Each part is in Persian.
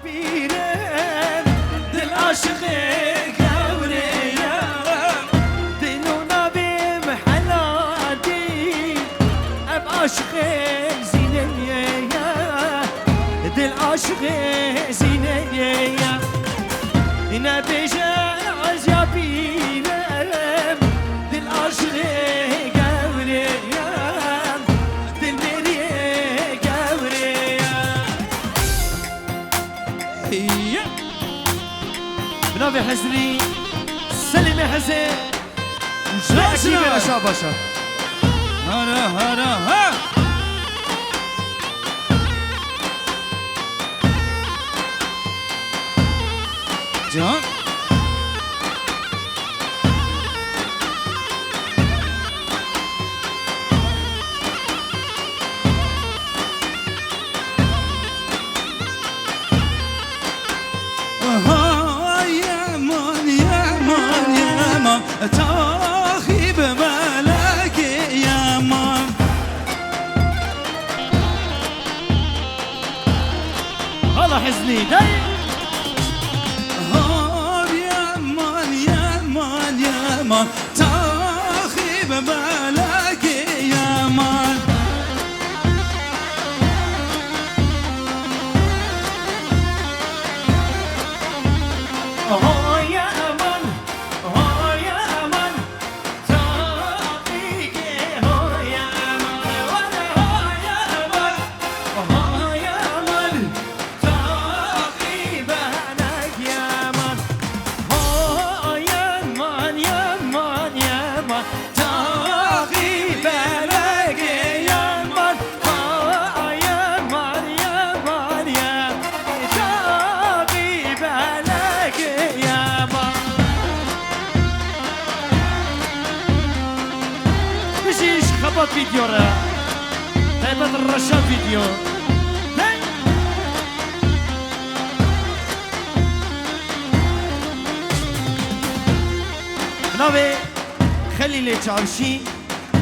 بيرم دل عاشق قوريا دلونا بمحلاتي اب عاشق زينية دل عاشق زينية نبيجا عزيا بيرم دل عاشق قوريا دل مريه قوريا بنابي حزري سلمي حزين جاكي باشا باشا هلا هلا ها جان تاخيب مالك يا مان هلا حزني داي يا مان يا مان يا مان تاخيب مالك يا مان خبط فيديو را هيبت الرشا فيديو بناوي خلي لي تشارشي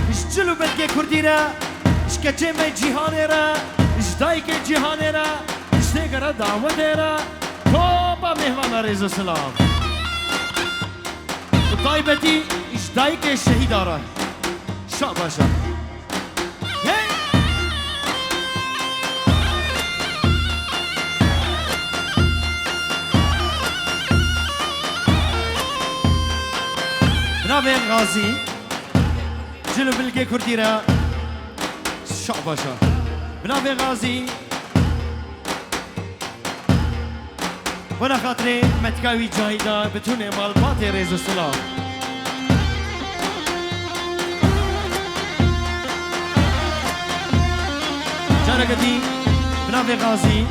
اش جلو بلقي كردي را اش كتشمي جيهاني را اش دايك جيهاني را اش تيقرا دعوة را توبا مهمان ريزو سلام وطايبتي اش دايك الشهيد را شاباشا بنابي غازي جلو بلقي كرديرا شعباشا بنابي غازي وانا خاطري متكاوي جايدا بتوني مال باتي ريزو السلام جانا قدي بنابي غازي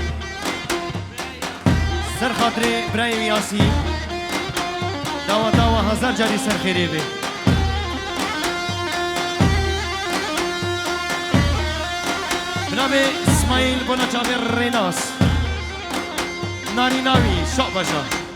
سر خاطري براي ياسي داوا داوا هزار جاري سر خيري بي بنابي اسماعيل بنا جابر ريناس ناري ناوي شعبشا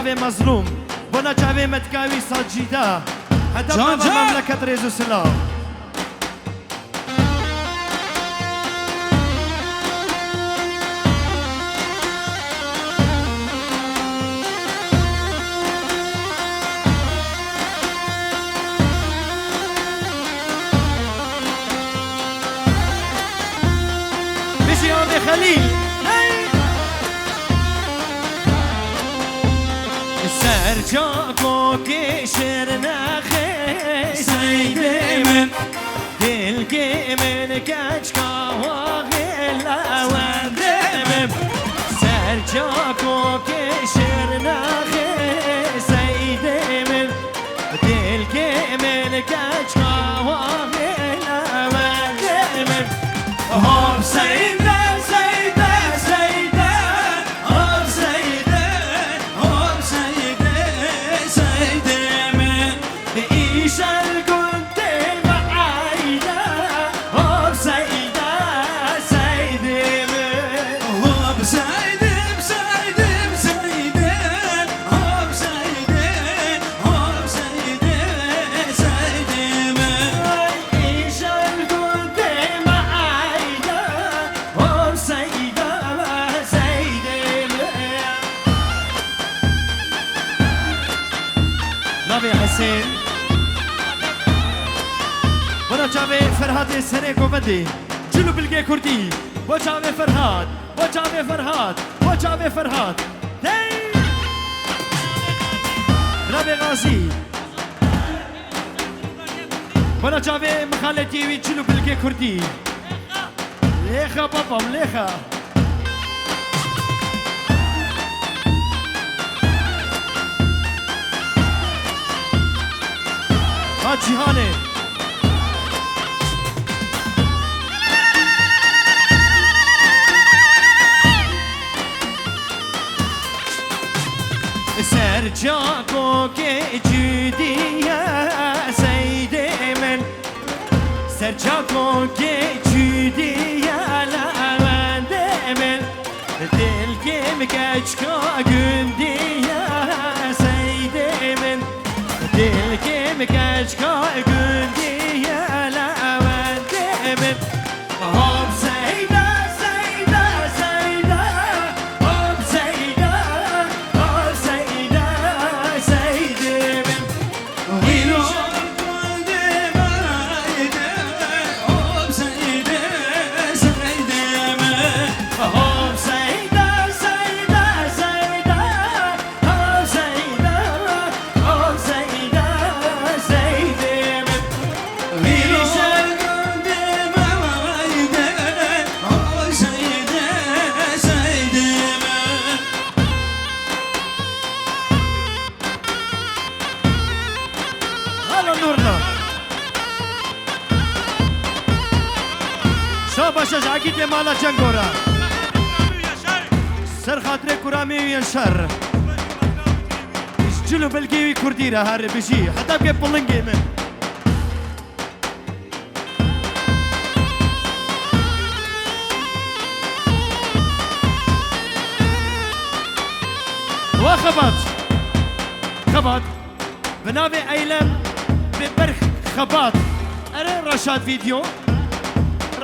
بنابي مظلوم بنا جابي متكاوي ساجيدا حتى بابا مملكة ريزو سلام بيجي عمي خليل سرجاكو كشرنا خي سيدي من دلقي من كشكا وغلا وردمم سرجاكو كشرنا خي سيدي من دلقي من كشكا بنا چاوه فرهاد سره گوندی جلو بلگه کردی با چاوه فرهاد با چاوه فرهاد با چاوه فرهاد دی بنا غازی بنا چاوه مخالطی وی جلو بلگه کردی لیخا بابام لیخا ها جیهانه سرجاكو جدي يا سيدي من سرجاكو جدي يا لمن من دلكي مكشكو جندي يا سيدي من دلكي مكشكو جندي يا لمن من هم سيدة سيدة سيدة هم سيدة هم سيدة سيدة من ويلو هم سيدة سيدة من هم سيدة سيدة سيدة هم سيدة هم سيدة سيدة من ويلو هلا نورنا شاباش عقيد مالا جنگورا سر خاطر كرامي ينشر جلو بلقي كرديرة هاري بشي حتى بقى بلنجي من وخبط خبط بنابي ايلم ببرخ خبط ارى رشاد فيديو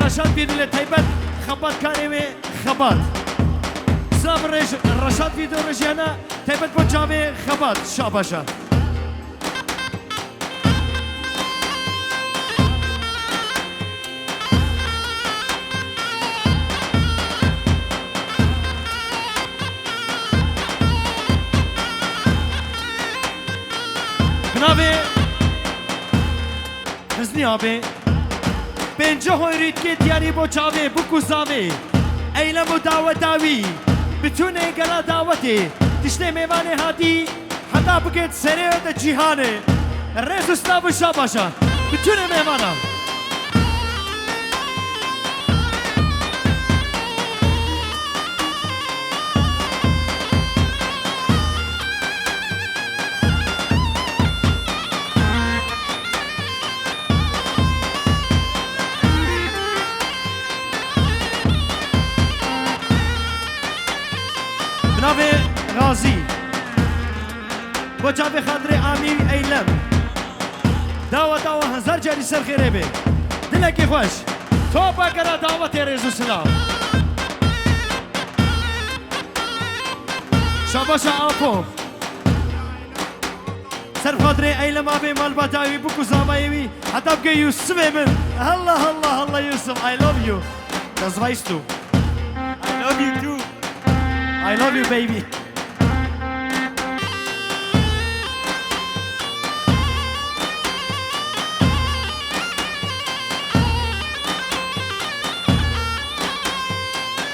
رشاد فيديو لتايبت خبط كاريوي خبط صبر رشاد فيديو رجيانا تايبت بوجامي خبط شاباشا بنابي حزني ابي بنجه هويريت كي دياري بو چاوي بوكو زاوي ايلم دعوه داوي بتونه گلا دعوتي تشتي ميوانه هادي حدا بگت سره د جهانه رز استاو شاباشا بتونه ميوانه بنابي غازي بجابي خاطري امي ايلم دعوة هزار جاري سر خيري بي دلكي خوش توبا كرا دعوة ريزو سلام شاباشا آفو سر خاطري ايلم ابي مال بداوي بوكو زامايوي حتى بقى يوسف من الله الله الله يوسف I love you das weißt du I love you too I love you, baby.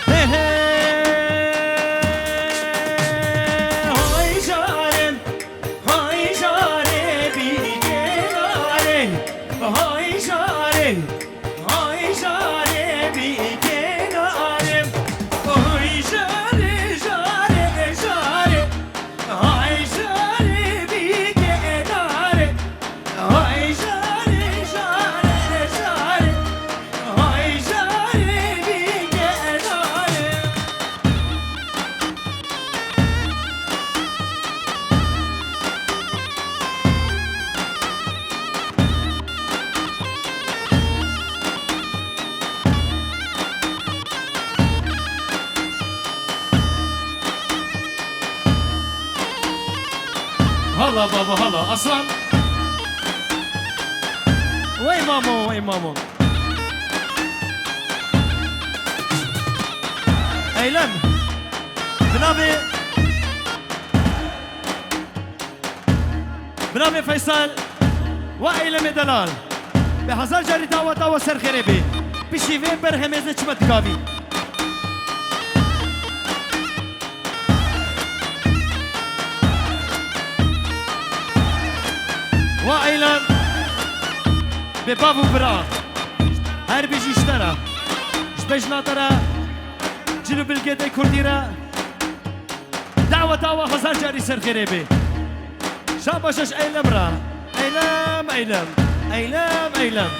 Hey, hey, hoy jarem, bir kenare, hoy jarem, bir kenare, hoy هلا بابا هلا اصلا وای مامو وای مامو ایلم بنابه فیصل و ایلم دلال به هزار جاری دعوت سر خیره بی بشیوه بر همه چمت گاوی و ایلم به بابو برا هر بیجی اشترا شبش ناترا جلو بلگیده کردی را دعوت هزار جاری سر خیره بی شاباشش ایلم را ایلم ایلم ایلم ایلم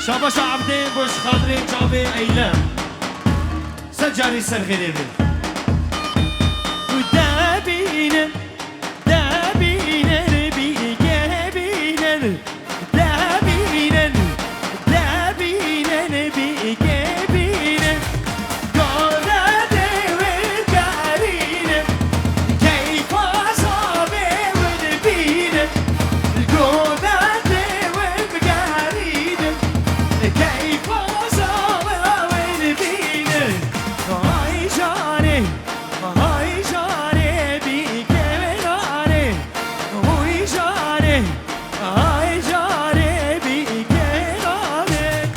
شاباش عبدي بوش خاطري جابي ايلام سجاري سرغري بي ودابين دابين ربي جابين دابين دابين ربي جابين قولاتي والقارين كيف اصابي ونبين قولاتي والقارين كيف صار وين بينا هاي جاري بيك مناري هاي جاري بيك مناري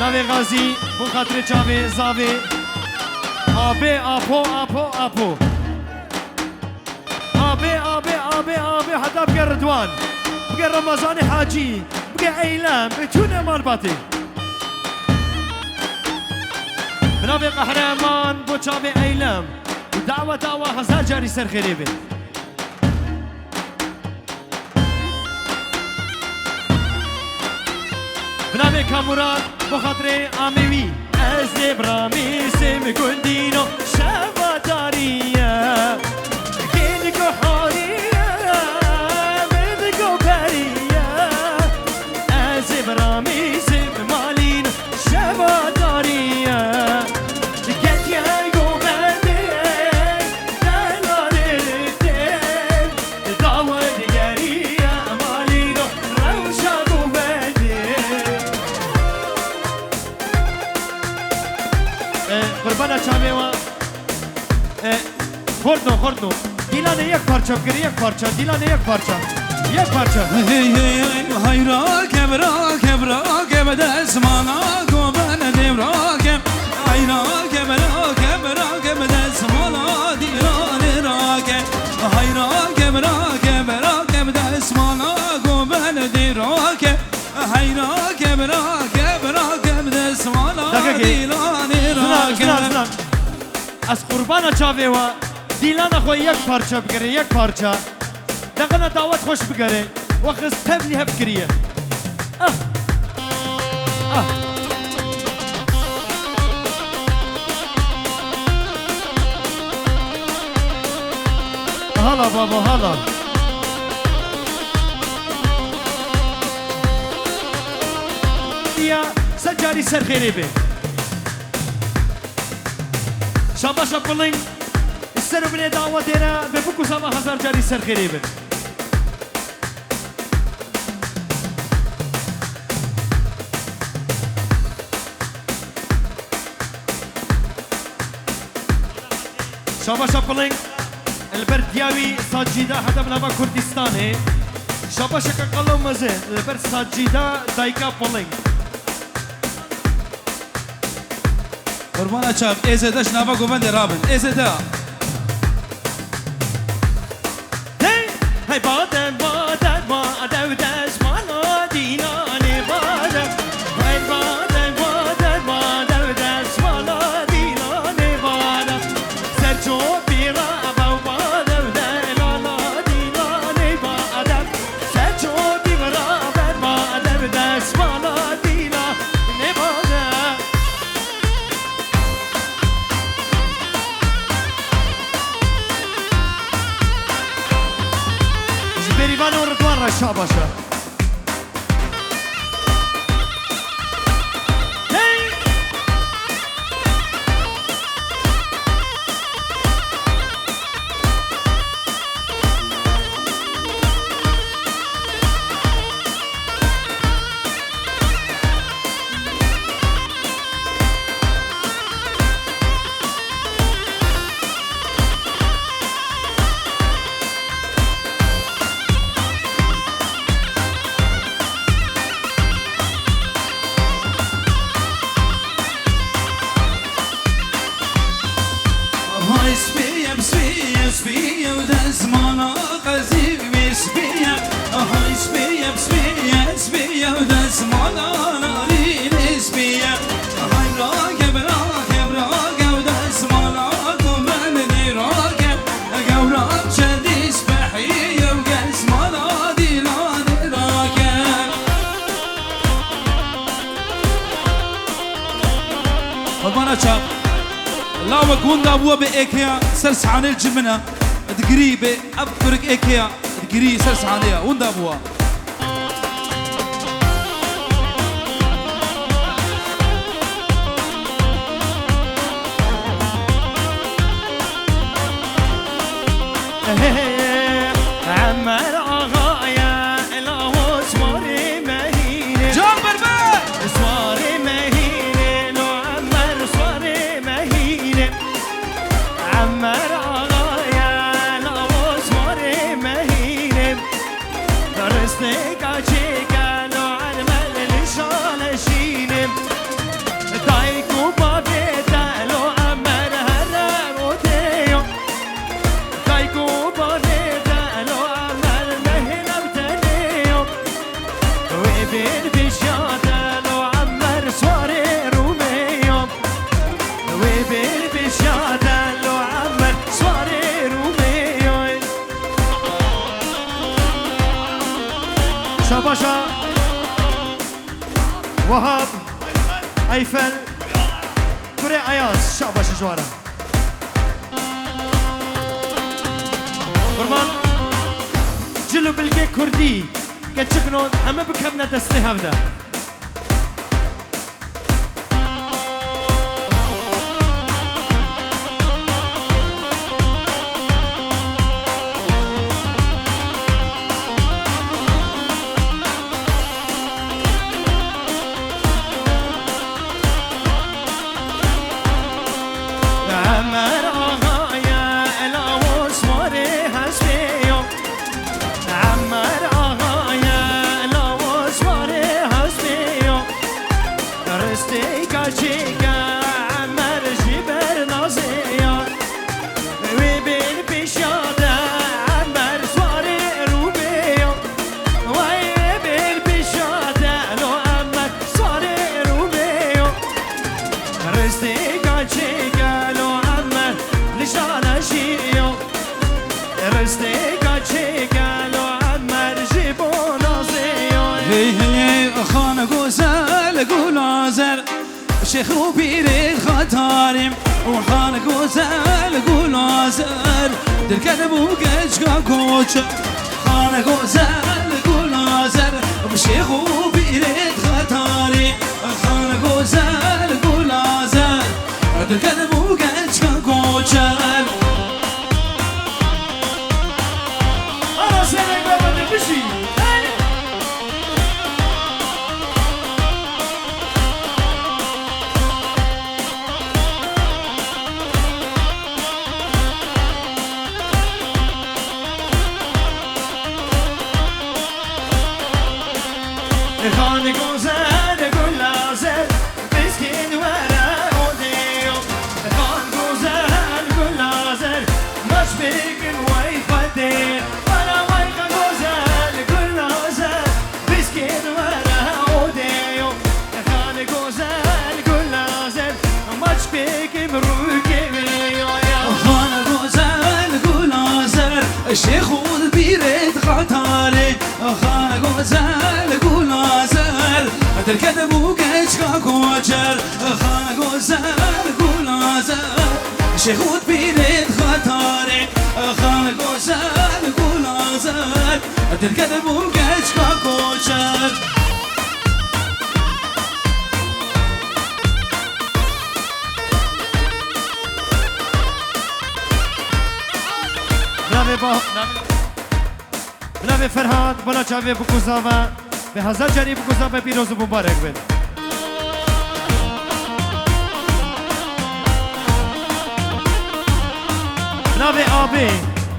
ناوي غازي بو خاطر چاوي زاوي آبي آبو آبي حتى بقى رضوان بقى رمضان حاجي بقى ايلام بتونه مال باطي بنابي قهرمان بو چاوي ايلام دعوة هزار جاري سر خريبه بنابي كاموران بو خاطري آميوي از برامي سم كندينو شفاتاريا كينكو حوريا مدكو بريا از برامي سم مالين شفاتاريا كتيا قوبدي دلالتين دعوة دياريا مالينو روشا قوبدي قربانا چاوه و خوردنو دیلانه یک پارچه بگیری یک پارچه هيرا كبرا دسمانا قوبان دمراكم هيرا كبرا دسمانا ديران راكم هيرا كبرا دسمانا قوبان ديراكم هيرا كبرا دسمانا ديران راكم از قربانا چاوه و دیلانه خو یک پارچه بگیری یک پارچه دقنا دعوت خوش بگیری و خستم لیه بگیریه هلا بابا هلا یا سجاری سر خیری بی شاباشا بلنگ السر بني دعوة دينا بفكو سما هزار جاري سر خريبن شاباشا بلنگ البرد دياوي ساجيدا حتى بنابا كردستاني شاباشا كقلو مزين البرد ساجيدا دايكا بلنگ قربانا چاپ ازدش نوا گوبند رابن ازدا هی بادم ودش مالا دینانه بادم هی بادم ودش مالا دینانه بادم سرچو بیرا باو بادم دلالا دینانه بادم سرچو بیرا بادم ودش مالا دینانه بادم بریوان و رضوان را شاباشا فرمانا شاب لا وكون دابوا بإيكيا سرس عن الجمنة تقري بأبرك إيكيا تقري سرس عنيا وين دابوا عمر آغايا الهو سواري مهينة جابر بيه سواري مهينة لو عمر سواري مهينة عمر آغايا الهو سواري مهينة درستك عجيكا لو عمر لشالة شينة دايكو بابيتا لو عمر هرم وتيو دايكو بابيتا لو عمر مهنا بتنيو وبين بشاتا لو عمر سواري روميو وبين بشاتا لو عمر سواري روميو شاباشا وهاب ايفل كوري اياز شاباشا جوارا قربان جلو بلقي كردي كتشكنون همه بكمنا دستي هفدا عمر آغايا الهو سواري هسبيو عمر آغايا الهو سواري هسبيو درستي كاچيكا عمر جبر نازيو وبين بشادا عمر سواري روبيو وبين بشادا لو عمر سواري روبيو درستي كاچيكا لو عمر لشانا شيو درستي كاچيكا لو عمر جيبو نازيو هي خانة غزال غلازر شيخ وبيري خطارم وخانة غزال غلازر دركن بوجهك كوتش خانة غزال غلازر شيخ وبيري خطارم خانة غزال غلازر دركن بوجهك كوتش أنا سنة قبل بشي خانة غزال غلازر مسكين ورا اوديو خانة غزال غلازر مش بيكن ويفدير وانا ويخا غزال غلازر مسكين ورا اوديو خانة غزال غلازر مش بيكن روكي بيو خانة غزال غلازر الشيخ وبيري خطاري خانة غزال غلازر تركن بوجهك كوتشر خانة غزال غلازر الشيخ وبيري خطاري خانة غزال غلازر تركن بوجهك كوتشر بنابه فرهاد بنا چاوه بکوزاوه به هزار جری بکوزاوه پیروز و مبارک بید بنابه آبی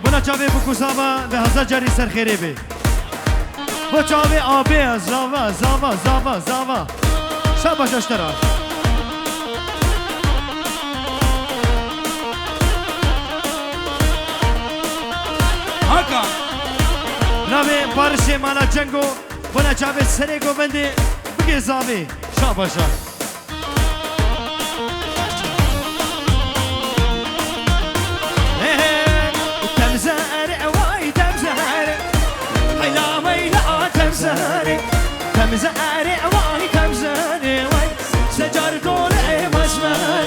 بنا چاوه بکوزاوه به هزار جری سرخیری بید با چاوه آبی زاوه زاوه زاوه زاوه شباش اشتراک هاکا نامه بارش مالا جنگو بنا چاوه سره گوونده بگه زاوه شاباشا تمزار وای تمزار حیلا ویلا تمزار تمزار وای تمزار وای سجار دور مسمار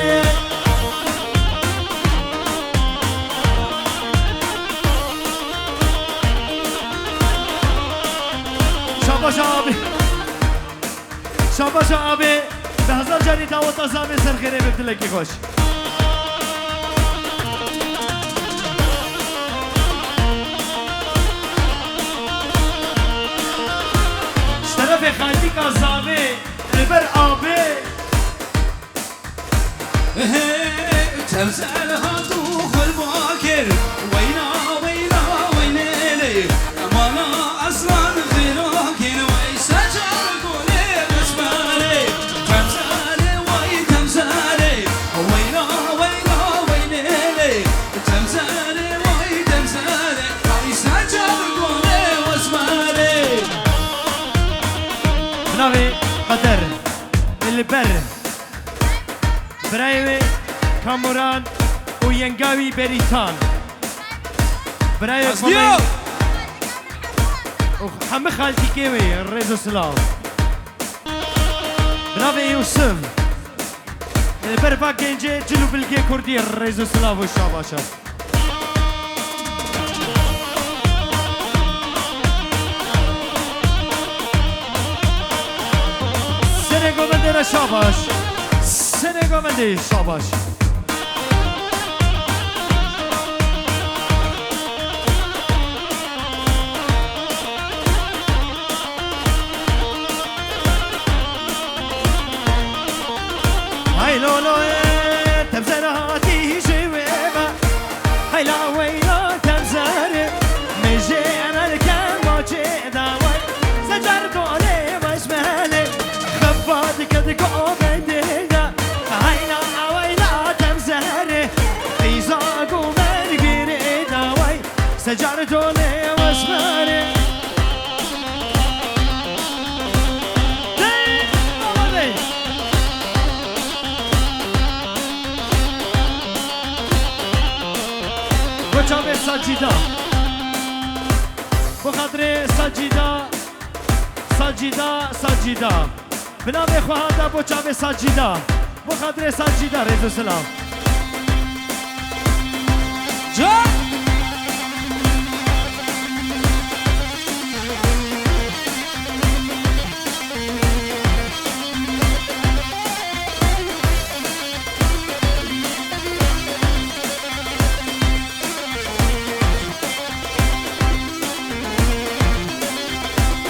آبی به هزار جانی دعوت آزابی سر خیره ببتلکی خوش شرف خالی کازابی البر آبی تمثال هاتو خل باكر وينا وينا وينيلي امانا اصلا غيرك ويسجل قولي بسمالي تمثالي وي تمثالي وينا وينا وينيلي تمثالي وي تمثالي ويسجل قولي واسمالي بناوي قدر البر برايوي كاموران وينقاوي بريتان برايوي أصديو وحمي خالتي كيوي الريزو سلام برافي يوسف البربا جنجي جلو بالجي كردي الريزو سلام والشاباشا سنگو مندر شاباش سنگو مندر شاباش هاي لولو تبزراتي جويبا هاي لا ويلا تبزري مجي انا الكلمة داوي سجرتوني واسمالي خباتك دكو بديدا هاي لا ويلا تبزري في زاقو مرقري داوي سجرتوني واسمالي بچه سجیدا بخاطر سجیدا سجیدا سجیدا بنام خواهد بچه سجیدا بخاطر سجیدا رضا سلام جا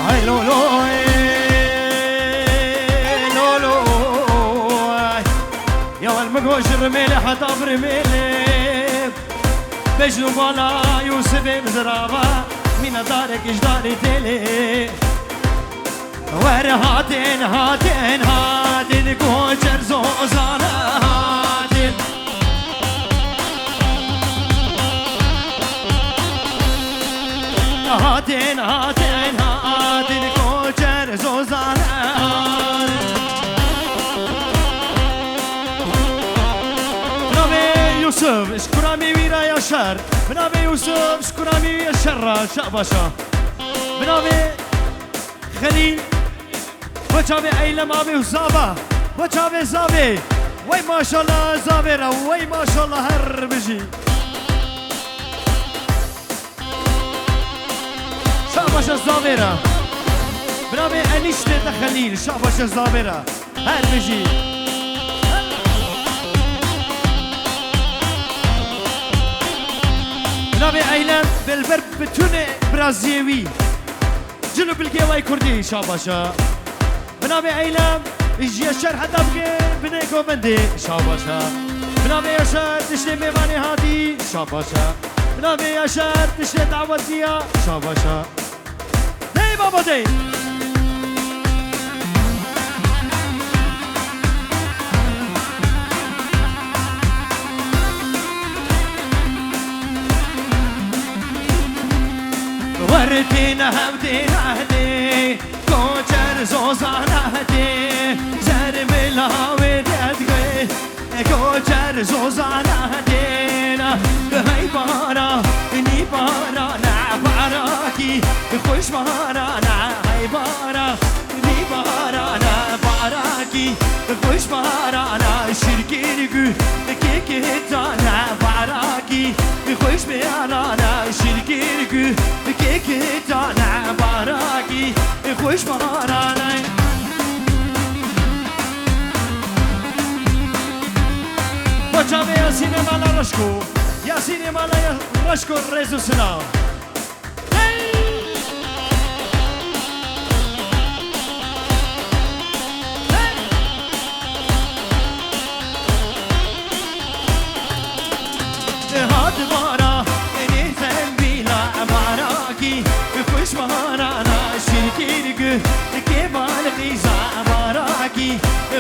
هاي لولو لولو يا والمقوش الرميلة حتى برميلة بجنو بالا يوسف بزرابة من دارك اجداري تلي وير هاتين هاتين هاتين كوشر زوزانا هاتين هاتين هاتين هاتين كوشر زوزانا بنابي يوسف اشكرامي ويرا يا شر بنابي يوسف اشكرامي يا شر شاباشا بنابي خليل بچابي ايلم ابي وزابا بچابي زابي وي ما شاء الله زابيرا وي ما شاء الله هر بجي شاباش الزابيرا برافي انيشتي تخليل شاباش الزابيرا هر بجي برافي ايلم بالبرب بتوني برازيوي جنوب الجواي كردي شاباشا بنابي ايلم يجي الشرح دبقي بنيكو بندي شاباشا بنابي يشار تشتي ميماني هادي شاباشا بنابي يشار تشتي دعوتيا شاباشا دي بابا دي وردينا همدينا هدي كوشر زوزانا هدي زر ملاوي دقوي كوشر زوزانا هدينا هاي بارا ني بارا نعباراكي خوش بارا هاي بارا ني بارا نعباراكي خوش بارا شركيركو كيكي تانا باراكي خوش بارا شركيركو كيكي تانا باراكي خوش بارا ياسين مالا رشكو ياسين مالا رشكو ريزو سلام هاد بارا اني ذنبيلا باراكي خوش مارانا شركيرك كيفان غيزا باراكي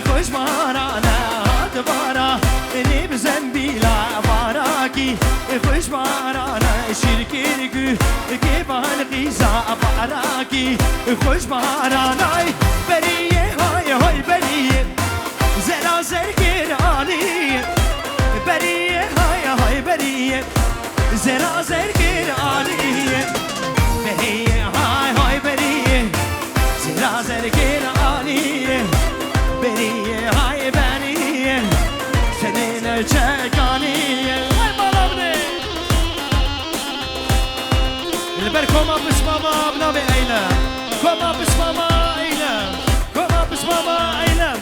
خوش مارانا هاد بارا اني بذنبيلا باراكي خوش مارانا شركيرك كيفان غيزا باراكي خوش مارانا بريه هاي هاي بريه زرا زرقراني بريه هاي بريه زرا زرقراني بريه هاي بريه زرا زرقراني بريه هاي بريه سنين شكاني هاي مالابني البر كوما بس ماما بنابي ايلم كوما بس ماما ايلم كوما بس ماما ايلم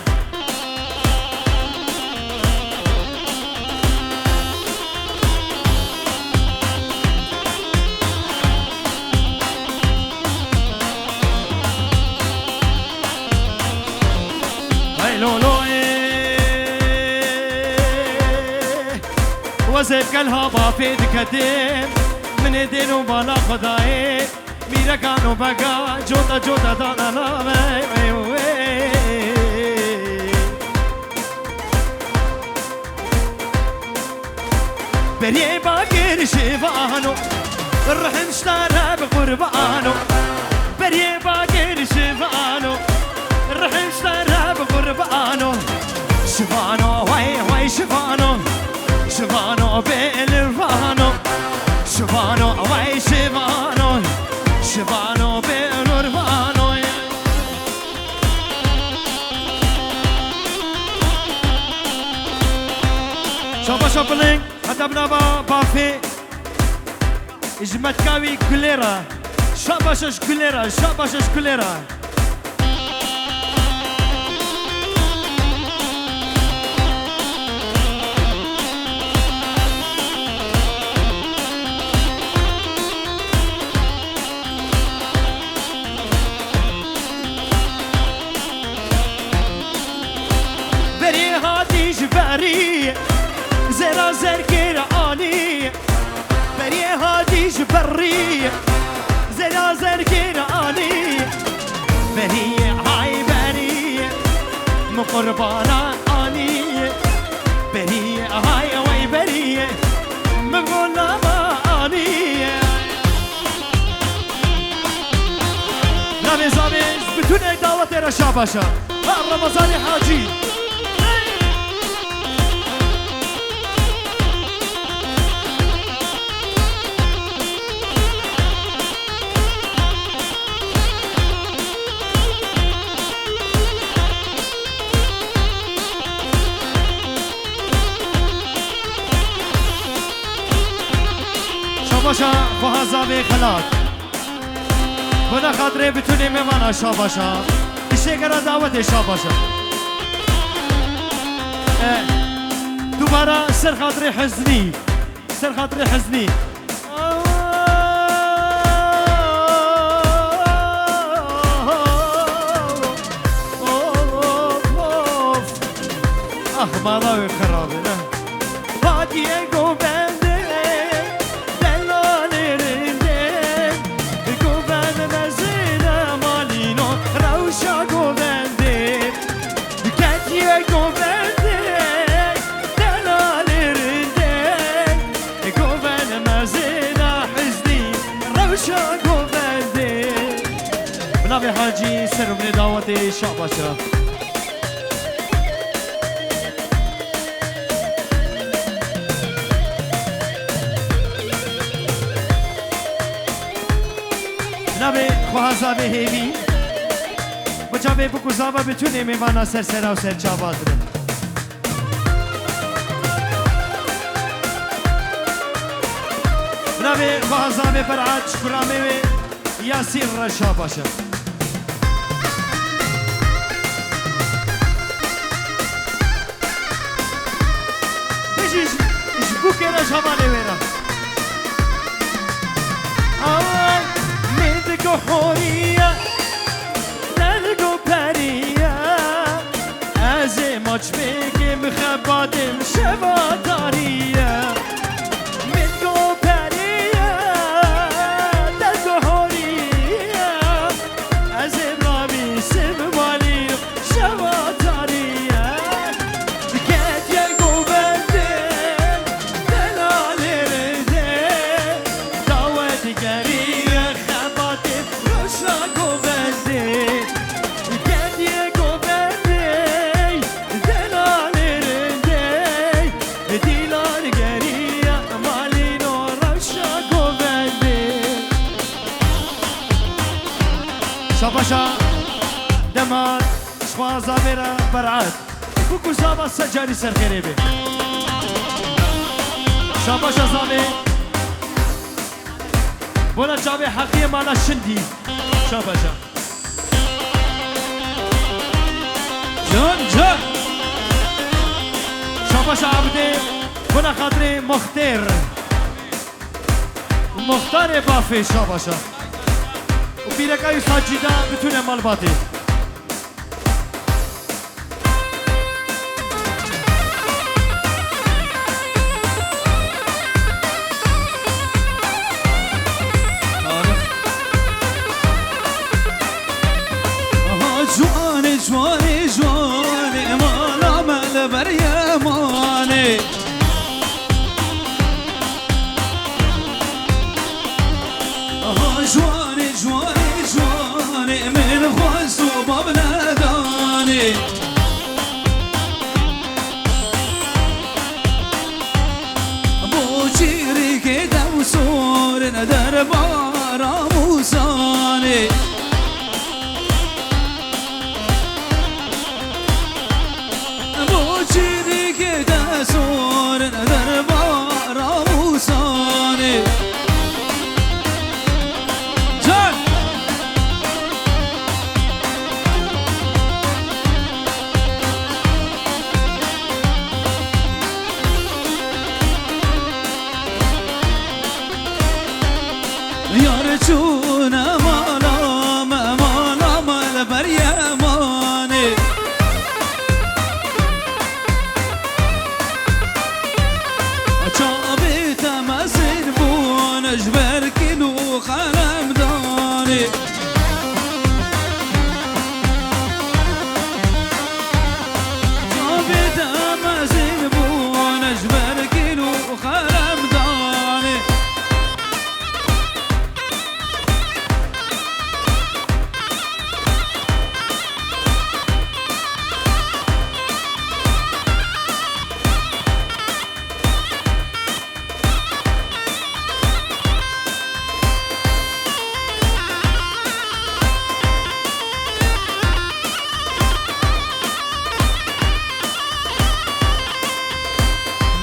لولو وزيب كالهابا في دكتين من دين وبلا خداي ميرا كانوا بقى جوتا جوتا دانا نامي بريه باقر شفانو الرحم اشترى بقربانو بريه باقر شفانو الرحم اشترى بقربانو شفانو واي شفانو شفانو بالرفانو شفانو واي شفانو شفانو بالرفانو شوفا شوفلين هتبنا بافي اجمت كاوي كوليرا شاباشش كوليرا شاباشش كوليرا بري زرا زرقير آني بري هاديش بري زرا زرقير آني بري هاي بري مقربانا آني بري هاي وي بري مقولا ما آني نبي زابيش بتوني دعوة رشاباشا رمضان حاجي شاباشا بهذا بخلاق بنا خاطري بتوني ممانا شاباشا الشيكرا دعوتي شاباشا دوباره سر خاطري حزني سر خاطري حزني اخبارا خرابنا هادي قوبان نبي حاجي سر من دعوتي شاباشا نبي خواه به هیوی بچه به بکو زابا بتونه میوانا سر سرا و سر چابات رو نبي خواه به برعاد شکرامه یاسیر را شاباشا بجیش كده شمالي وينا آي مدكو حورية نلقو برية أزي ماش بيكي مخباتم شباتارية مدكو برية نلقو حورية أزي برامي سبمالي شباتارية كات يلقو بردين دلالي ردين داوت قرية خباتم رشاقو بردين كات يلقو بردين دلالي ردين ديلار قرية مالينو رشاقو بردين شاباشا دمار شوازا بيرا برعات بوكو شابا سجاري سر خريبي شاباشا زامي بولا جابي حقية مالا شندي شاباشا جان جان شاباشا عبدي بولا خاطري مختار بافي شاباشا وبيلك اي ساجيدا بتونه مالباتي جواني جواني جواني مالا مال بريماني جواني جواني جواني من خوزو ببلداني بوشيري كده وصور دربارا موساني بوشيري كده صور دربارا موساني جان يرجونا مالا مالا مال بريماني جابي تمازين بون اجبر كيلو قلم داني جابي تمازين بون اجبر كيلو قلم داني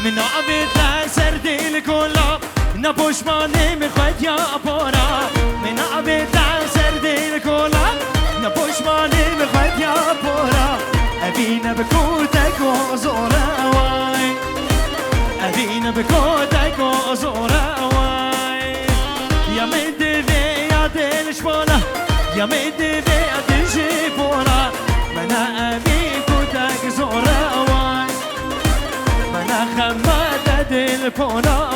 من عبد سردي الكلا نبوش ماني مخوت يا بورا من عبد سردي الكلا نبوش ماني مخوت يا بورا أبينا بكوتك وزورا واي أبينا بكوتك وزورا واي يا مدي يا دلش بولا يا مدي يا دلش بولا من أبي كوتك زورا واي من خمد دل بولا